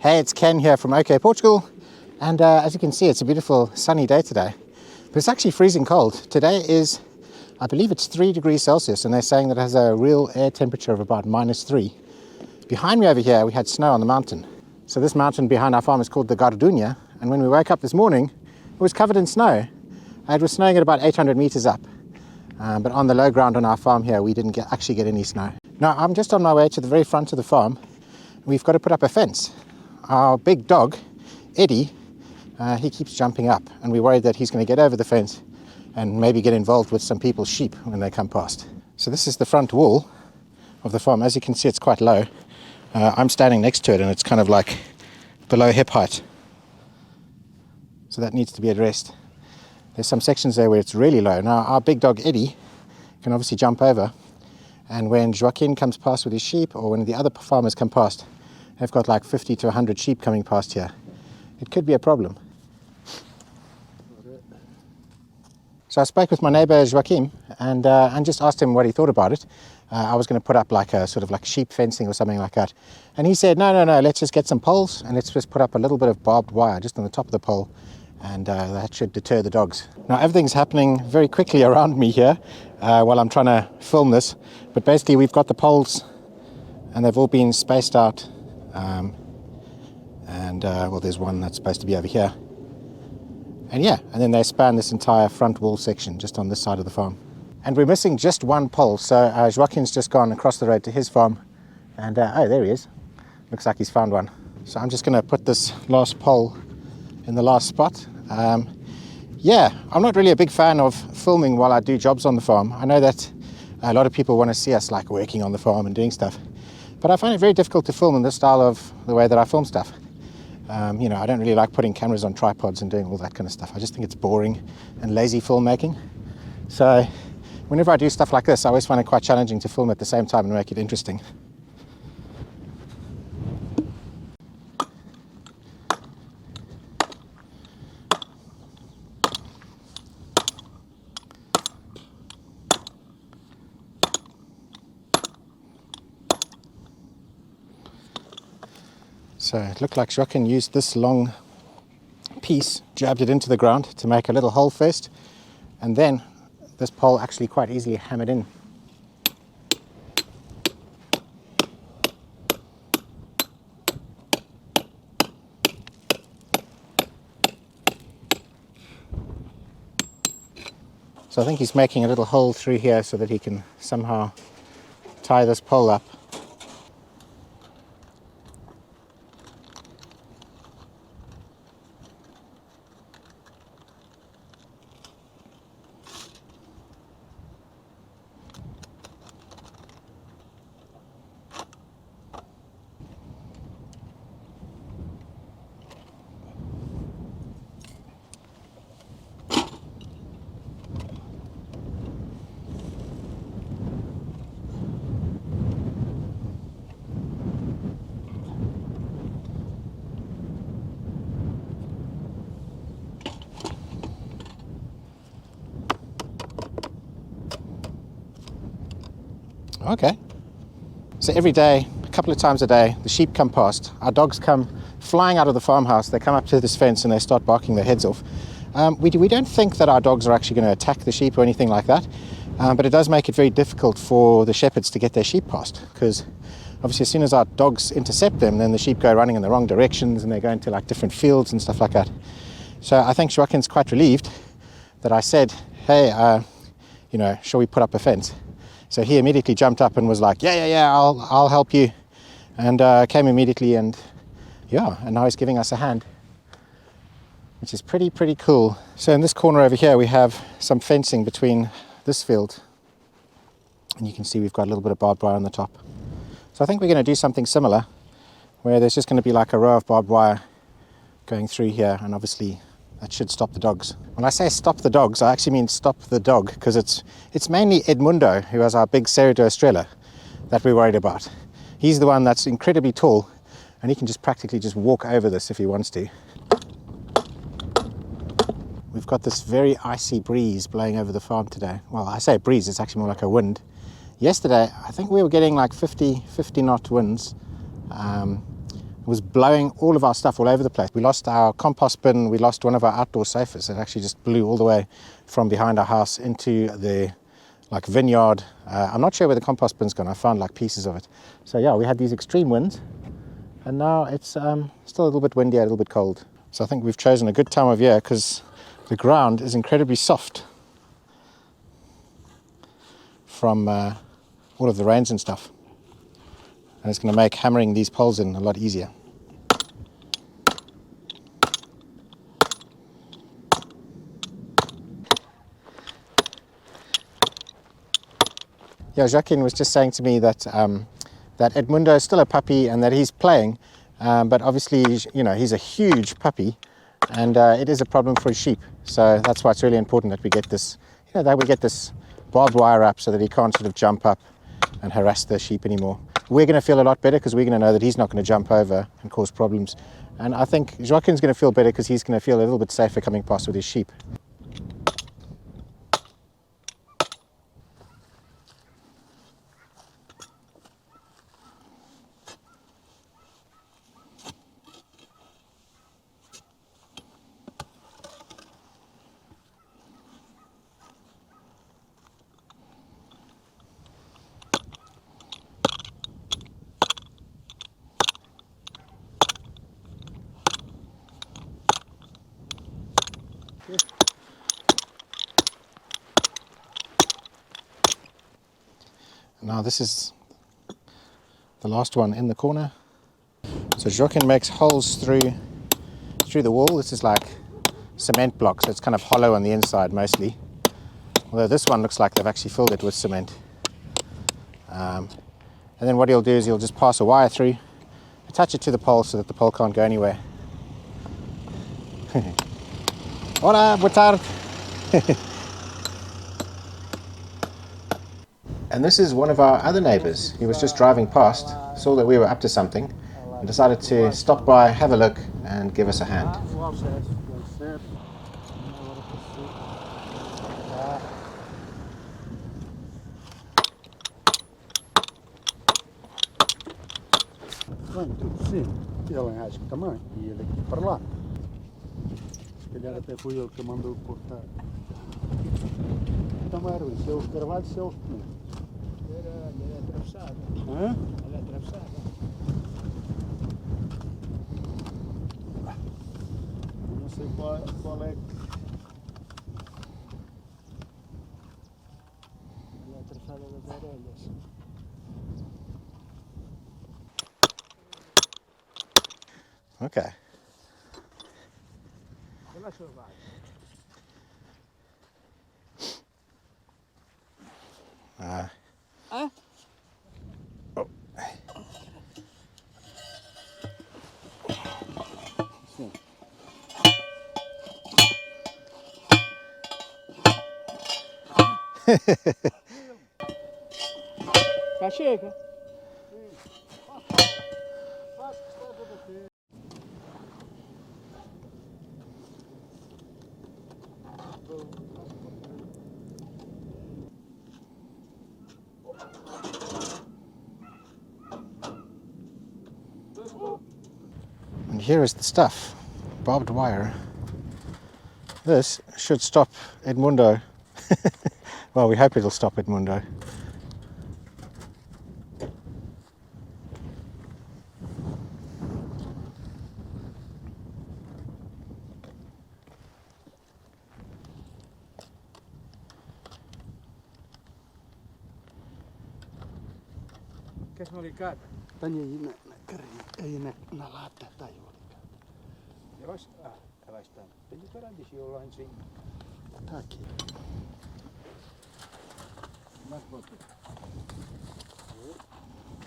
Hey, it's Ken here from OK Portugal, and as you can see, it's a beautiful sunny day today, but it's actually freezing cold. Today is, I believe it's 3 degrees Celsius, and they're saying that it has a real air temperature of about -3. Behind me over here, we had snow on the mountain. So this mountain behind our farm is called the Gardunha, and when we woke up this morning, it was covered in snow. It was snowing at about 800 meters up, but on the low ground on our farm here, we didn't actually get any snow. Now, I'm just on my way to the very front of the farm. We've got to put up a fence. Our big dog, Eddie, he keeps jumping up, and we're worried that he's going to get over the fence and maybe get involved with some people's sheep when they come past. So this is the front wall of the farm. As you can see, it's quite low. I'm standing next to it, and it's kind of like below hip height. So that needs to be addressed. There's some sections there where it's really low. Now, our big dog, Eddie, can obviously jump over, and when Joaquin comes past with his sheep, or when the other farmers come past, they've got like 50 to 100 sheep coming past here. It could be a problem. So I spoke with my neighbour Joaquin and just asked him what he thought about it. I was going to put up like a sort of like sheep fencing or something like that. And he said, no, let's just get some poles and let's just put up a little bit of barbed wire just on the top of the pole, and that should deter the dogs. Now everything's happening very quickly around me here while I'm trying to film this. But basically we've got the poles and they've all been spaced out. Well, there's one that's supposed to be over here. And then they span this entire front wall section just on this side of the farm. And we're missing just one pole, so Joaquin's just gone across the road to his farm, and oh, there he is. Looks like he's found one. So I'm just going to put this last pole in the last spot. I'm not really a big fan of filming while I do jobs on the farm. I know that a lot of people want to see us like working on the farm and doing stuff, but I find it very difficult to film in this style of the way that I film stuff. I don't really like putting cameras on tripods and doing all that kind of stuff. I just think it's boring and lazy filmmaking. So whenever I do stuff like this, I always find it quite challenging to film at the same time and make it interesting. So it looked like Joaquin used this long piece, jabbed it into the ground to make a little hole first, and then this pole actually quite easily hammered in. So I think he's making a little hole through here so that he can somehow tie this pole up. Okay, so every day, a couple of times a day, the sheep come past. Our dogs come flying out of the farmhouse. They come up to this fence and they start barking their heads off. We don't think that our dogs are actually going to attack the sheep or anything like that, but it does make it very difficult for the shepherds to get their sheep past, because obviously as soon as our dogs intercept them, then the sheep go running in the wrong directions and they go into like different fields and stuff like that. So I think Joaquin's quite relieved that I said, hey, shall we put up a fence? So he immediately jumped up and was like, yeah, I'll help you. And came immediately, and now he's giving us a hand, which is pretty cool. So in this corner over here, we have some fencing between this field. And you can see we've got a little bit of barbed wire on the top. So I think we're going to do something similar, where there's just going to be like a row of barbed wire going through here, and obviously that should stop the dogs. When I say stop the dogs, I actually mean stop the dog, because it's mainly Edmundo, who has our big Serra da Estrela, that we're worried about. He's the one that's incredibly tall, and he can just practically just walk over this if he wants to. We've got this very icy breeze blowing over the farm today. Well, I say breeze, it's actually more like a wind. Yesterday, I think we were getting like 50 knot winds. It was blowing all of our stuff all over the place. We lost our compost bin, we lost one of our outdoor sofas. It actually just blew all the way from behind our house into the like vineyard. I'm not sure where the compost bin's gone. I found like pieces of it. So yeah, we had these extreme winds, and now it's still a little bit windy, a little bit cold. So I think we've chosen a good time of year because the ground is incredibly soft from all of the rains and stuff. And it's going to make hammering these poles in a lot easier. Yeah, Joaquin was just saying to me that that Edmundo is still a puppy and that he's playing, but obviously, you know, he's a huge puppy, and it is a problem for his sheep. So that's why it's really important that we get this, you know, that we get this barbed wire up so that he can't sort of jump up and harass the sheep anymore. We're going to feel a lot better because we're going to know that he's not going to jump over and cause problems. And I think Joaquin's going to feel better because he's going to feel a little bit safer coming past with his sheep. Now this is the last one in the corner. So Joaquin makes holes through the wall. This is like cement block, so it's kind of hollow on the inside mostly. Although this one looks like they've actually filled it with cement. And then what he'll do is he'll just pass a wire through, attach it to the pole so that the pole can't go anywhere. Hola, boa tarde. And this is one of our other neighbours. He was just driving past, saw that we were up to something, and decided to stop by, have a look, and give us a hand. Sim, ele acho que também ia daqui para lá. Se calhar até foi ele que mandou cortar. Então era isso, é os carvalhos, é os pimentos. Era atravessado. Hã? Era atravessado. Não sei qual é. Era atravessada das orelhas. Okay. Huh? Oh. Sim. Já chega. And here is the stuff, barbed wire. This should stop Edmundo. Well, we hope it'll stop Edmundo. Queres um alicate? Tenho aí na carrinha, aí na lata, está aí o alicate. Abaixo está. Tenho caralho, deixei eu lá em cima. Está aqui. Mais volta.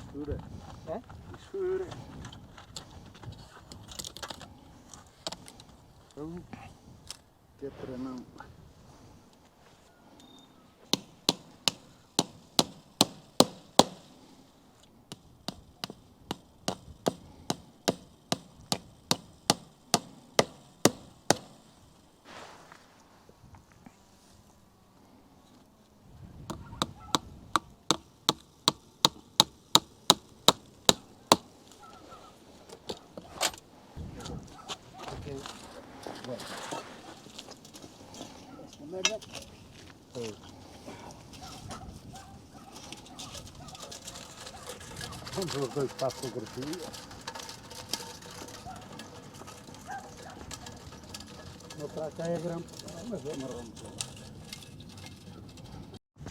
Escura. É? Escura. Então, que é para não... merda. Vamos os dois para a fotografia. Meu para cá é branco, mas é marrom.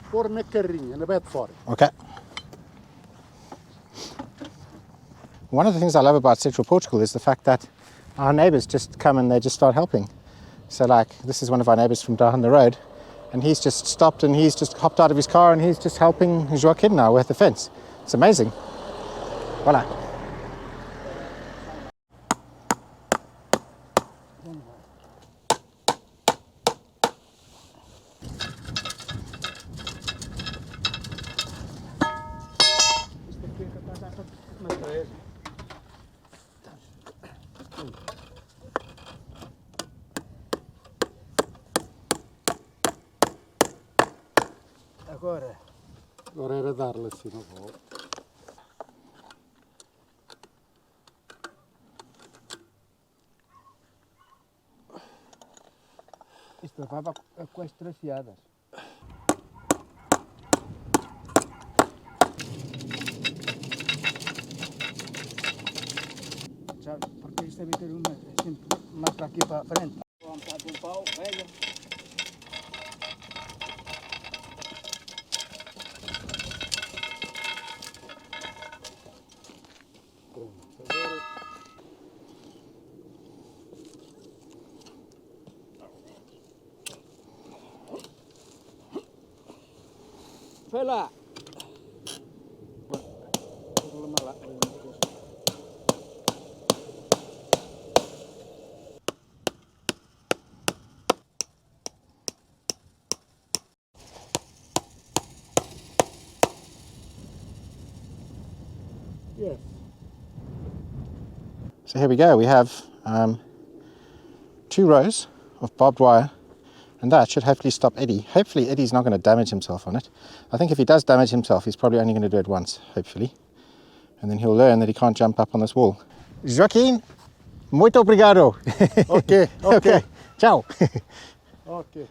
Pôr na carrinha, na Bedford. Okay. One of the things I love about Central Portugal is the fact that our neighbours just come and they just start helping. So like, this is one of our neighbours from down the road, and he's just stopped and he's just hopped out of his car and he's just helping Joaquin now with the fence. It's amazing. Voila. Agora era dar-lhe assim na volta. Isto levava com as traceadas. Sabe, porque isto deve ter uma sempre mais para aqui para a frente. Vamos estar com um pau, velho. Foi lá. Yes. So here we go. We have 2 rows of barbed wire, and that should hopefully stop Eddie. Hopefully Eddie's not going to damage himself on it. I think if he does damage himself, he's probably only going to do it once, hopefully. And then he'll learn that he can't jump up on this wall. Joaquin, muito obrigado. Okay. Okay. Ciao. Okay.